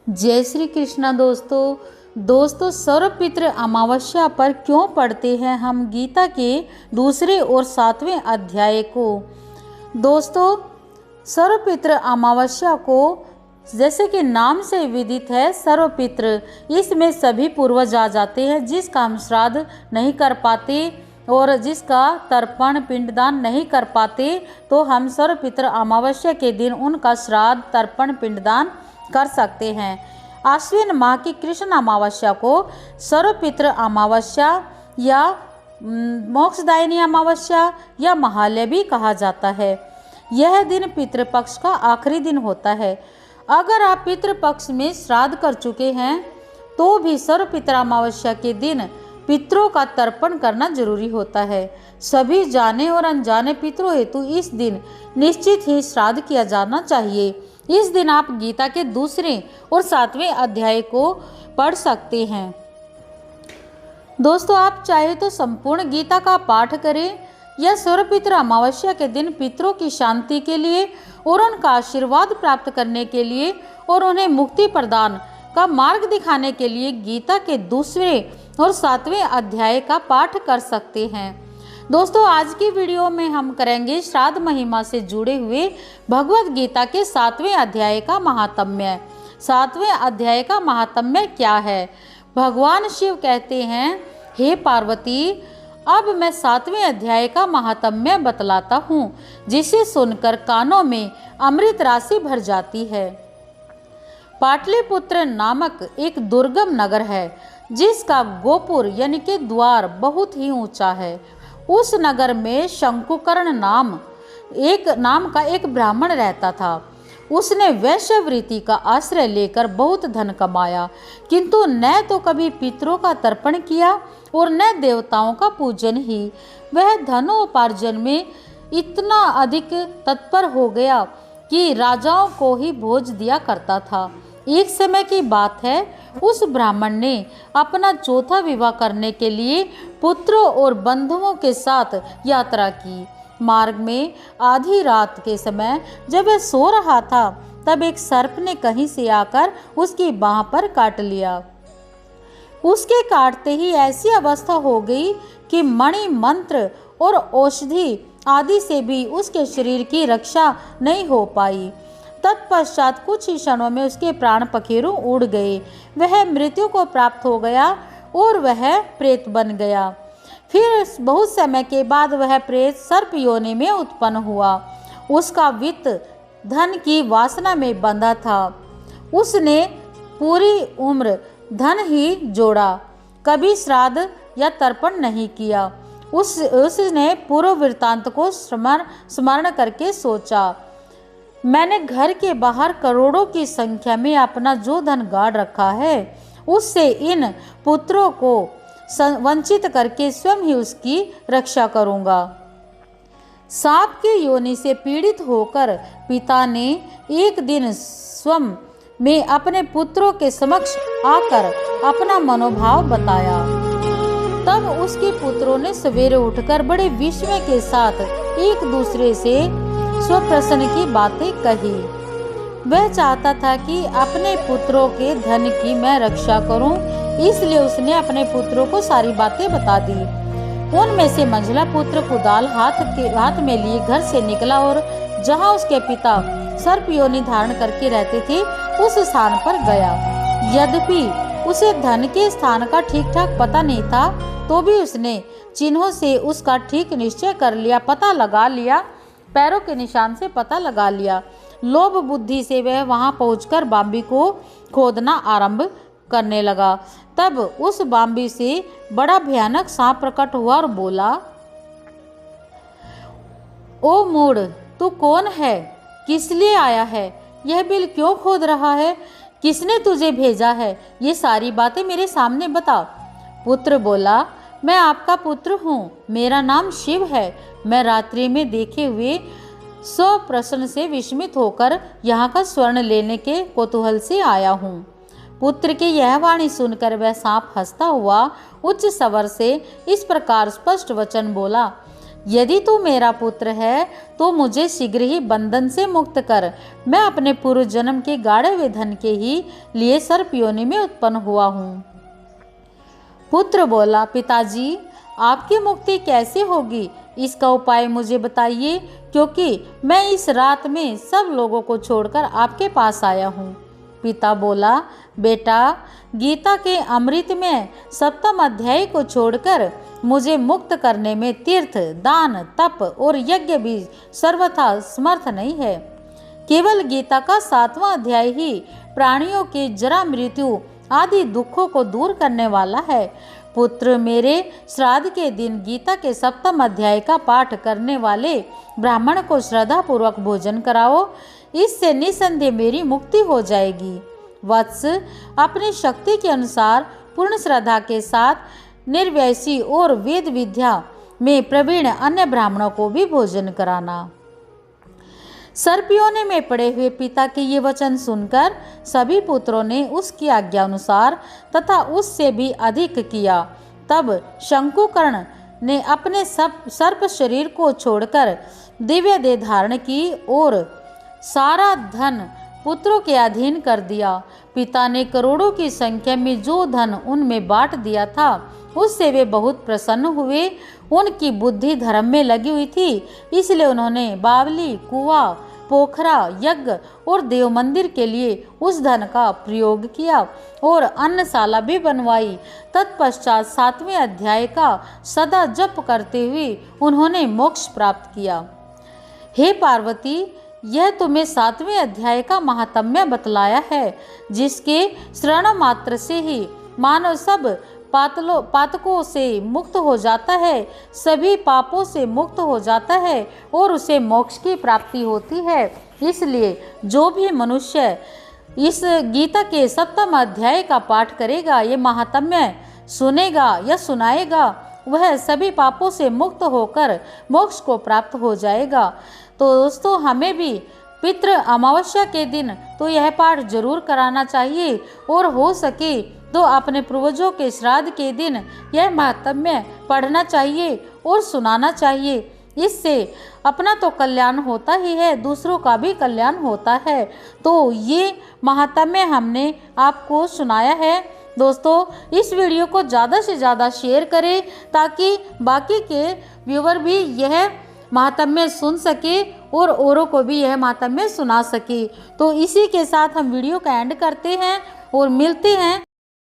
जय श्री कृष्णा दोस्तों सर्वपितृ अमावस्या पर क्यों पढ़ते हैं हम गीता के दूसरे और 7वें अध्याय को। दोस्तों सर्वपितृ अमावस्या को जैसे कि नाम से विदित है सर्वपितृ, इसमें सभी पूर्वज आ जाते हैं जिसका हम श्राद्ध नहीं कर पाते और जिसका तर्पण पिंडदान नहीं कर पाते, तो हम सर्वपितृ अमावस्या के दिन उनका श्राद्ध तर्पण पिंडदान कर सकते हैं। आश्विन माह की कृष्ण अमावस्या को सर्वपितृ अमावस्या या मोक्षदायिनी अमावस्या या महालय भी कहा जाता है। यह दिन पितृपक्ष का आखिरी दिन होता है। अगर आप पितृपक्ष में श्राद्ध कर चुके हैं तो भी सर्वपितृ अमावस्या के दिन पितरों का तर्पण करना जरूरी होता है। सभी जाने और अनजाने पितरों हेतु इस दिन निश्चित ही श्राद्ध किया जाना चाहिए। इस दिन आप गीता के दूसरे और 7वें अध्याय को पढ़ सकते हैं। दोस्तों आप चाहे तो संपूर्ण गीता का पाठ करें या सर्वपितृ अमावस्या के दिन पितरों की शांति के लिए और उनका आशीर्वाद प्राप्त करने के लिए और उन्हें मुक्ति प्रदान का मार्ग दिखाने के लिए गीता के दूसरे और 7वें अध्याय का पाठ कर सकते हैं। दोस्तों आज की वीडियो में हम करेंगे श्राद्ध महिमा से जुड़े हुए भगवत गीता के 7वें अध्याय का महात्म्य। 7वें अध्याय का महात्म्य क्या है? भगवान शिव कहते हैं, हे पार्वती, अब मैं 7वें अध्याय का महात्म्य बतलाता हूँ, जिसे सुनकर कानों में अमृत राशि भर जाती है। पाटलिपुत्र नामक एक दुर्गम नगर है जिसका गोपुर यानी कि द्वार बहुत ही ऊंचा है। उस नगर में शंकुकर्ण नाम का एक ब्राह्मण रहता था। उसने वैश्यवृत्ति का आश्रय लेकर बहुत धन कमाया, किंतु न तो कभी पितरों का तर्पण किया और न देवताओं का पूजन ही। वह धनोपार्जन में इतना अधिक तत्पर हो गया कि राजाओं को ही भोज दिया करता था। एक समय की बात है, उस ब्राह्मण ने अपना चौथा विवाह करने के लिए पुत्रों और बंधुओं के साथ यात्रा की। मार्ग में आधी रात के समय जब वह सो रहा था तब एक सर्प ने कहीं से आकर उसकी बाह पर काट लिया। उसके काटते ही ऐसी अवस्था हो गई कि मणि मंत्र और औषधि आदि से भी उसके शरीर की रक्षा नहीं हो पाई। तत्पश्चात कुछ ही क्षणों में उसके प्राण पखेरु उड़ गए। वह मृत्यु को प्राप्त हो गया और वह प्रेत बन गया। फिर बहुत समय के बाद वह प्रेत सर्प योनि में उत्पन्न हुआ। उसका वित्त धन की वासना में बंधा था। उसने पूरी उम्र धन ही जोड़ा, कभी श्राद्ध या तर्पण नहीं किया। उसने पूर्व वृत्तांत को स्मरण करके सोचा, मैंने घर के बाहर करोड़ों की संख्या में अपना जो धन गाड़ रखा है उससे इन पुत्रों को वंचित करके स्वयं ही उसकी रक्षा करूंगा। सांप की योनि से पीड़ित होकर पिता ने एक दिन स्वयं में अपने पुत्रों के समक्ष आकर अपना मनोभाव बताया। तब उसके पुत्रों ने सवेरे उठकर बड़े विस्मय के साथ एक दूसरे से स्वप्रश्न की बातें कही। वह चाहता था कि अपने पुत्रों के धन की मैं रक्षा करूं, इसलिए उसने अपने पुत्रों को सारी बातें बता दी। उनमें से मंझला पुत्र कुदाल हाथ में लिए घर से निकला और जहां उसके पिता सर्प योनि धारण करके रहते थे उस स्थान पर गया। यद्यपि उसे धन के स्थान का ठीक ठाक पता नहीं था, तो भी उसने चिन्हों से उसका ठीक निश्चय कर लिया, पता लगा लिया, पैरों के निशान से पता लगा लिया। लोभ बुद्धि से वह वहां पहुंचकर बांबी को खोदना आरंभ करने लगा। तब उस बांबी से बड़ा भयानक सांप प्रकट हुआ और बोला, ओ मूढ़, तू कौन है? किस लिए आया है? यह बिल क्यों खोद रहा है? किसने तुझे भेजा है? ये सारी बातें मेरे सामने बता। पुत्र बोला, मैं आपका पुत्र हूँ, मेरा नाम शिव है। मैं रात्रि में देखे हुए स्वप्रश्न से विस्मित होकर यहाँ का स्वर्ण लेने के कौतूहल से आया हूँ। पुत्र की यह वाणी सुनकर वह सांप हंसता हुआ उच्च स्वर से इस प्रकार स्पष्ट वचन बोला, यदि तू मेरा पुत्र है तो मुझे शीघ्र ही बंधन से मुक्त कर। मैं अपने पूर्व जन्म के गाढ़े हुए धन के ही लिए सर्प योनि में उत्पन्न हुआ हूँ। पुत्र बोला, पिताजी आपकी मुक्ति कैसे होगी, इसका उपाय मुझे बताइए, क्योंकि मैं इस रात में सब लोगों को छोड़कर आपके पास आया हूँ। पिता बोला, बेटा गीता के अमृत में 7वें अध्याय को छोड़कर मुझे मुक्त करने में तीर्थ, दान, तप और यज्ञ भी सर्वथा समर्थ नहीं है। केवल गीता का 7वां अध्याय ही प्राणियों के जरा मृत्यु आदि दुखों को दूर करने वाला है। पुत्र, मेरे श्राद्ध के दिन गीता के 7वें अध्याय का पाठ करने वाले ब्राह्मण को श्रद्धा पूर्वक भोजन कराओ, इससे निसंदेह मेरी मुक्ति हो जाएगी। वत्स, अपनी शक्ति के अनुसार पूर्ण श्रद्धा के साथ निर्वैसी और वेद विद्या में प्रवीण अन्य ब्राह्मणों को भी भोजन कराना। सर्पयोनि में पड़े हुए पिता के ये वचन सुनकर सभी पुत्रों ने उसकी आज्ञा अनुसार तथा उससे भी अधिक किया। तब शंकुकर्ण ने अपने सर्प शरीर को छोड़कर दिव्य देह धारण की और सारा धन पुत्रों के अधीन कर दिया। पिता ने करोड़ों की संख्या में जो धन उनमें बांट दिया था, उससे वे बहुत प्रसन्न हुए। उनकी बुद्धि धर्म में लगी हुई थी, इसलिए उन्होंने बावली, कुआं, पोखरा, यज्ञ और देव मंदिर के लिए उस धन का प्रयोग किया और अन्नशाला भी बनवाई। तत्पश्चात 7वें अध्याय का सदा जप करते हुए उन्होंने मोक्ष प्राप्त किया। हे पार्वती, यह तुम्हें 7वें अध्याय का महात्म्य बतलाया है, जिसके श्रवण मात्र से ही मानव सब पातकों से मुक्त हो जाता है, सभी पापों से मुक्त हो जाता है और उसे मोक्ष की प्राप्ति होती है। इसलिए जो भी मनुष्य इस गीता के 7वें अध्याय का पाठ करेगा, ये महात्म्य सुनेगा या सुनाएगा, वह सभी पापों से मुक्त होकर मोक्ष को प्राप्त हो जाएगा। तो दोस्तों, हमें भी पितृ अमावस्या के दिन तो यह पाठ जरूर कराना चाहिए और हो सके तो अपने पूर्वजों के श्राद्ध के दिन यह महात्म्य पढ़ना चाहिए और सुनाना चाहिए। इससे अपना तो कल्याण होता ही है, दूसरों का भी कल्याण होता है। तो ये महात्म्य हमने आपको सुनाया है। दोस्तों, इस वीडियो को ज़्यादा से ज़्यादा शेयर करें ताकि बाकी के व्यूवर भी यह महात्म्य सुन सके और औरों को भी यह महात्म्य सुना सके। तो इसी के साथ हम वीडियो का एंड करते हैं और मिलते हैं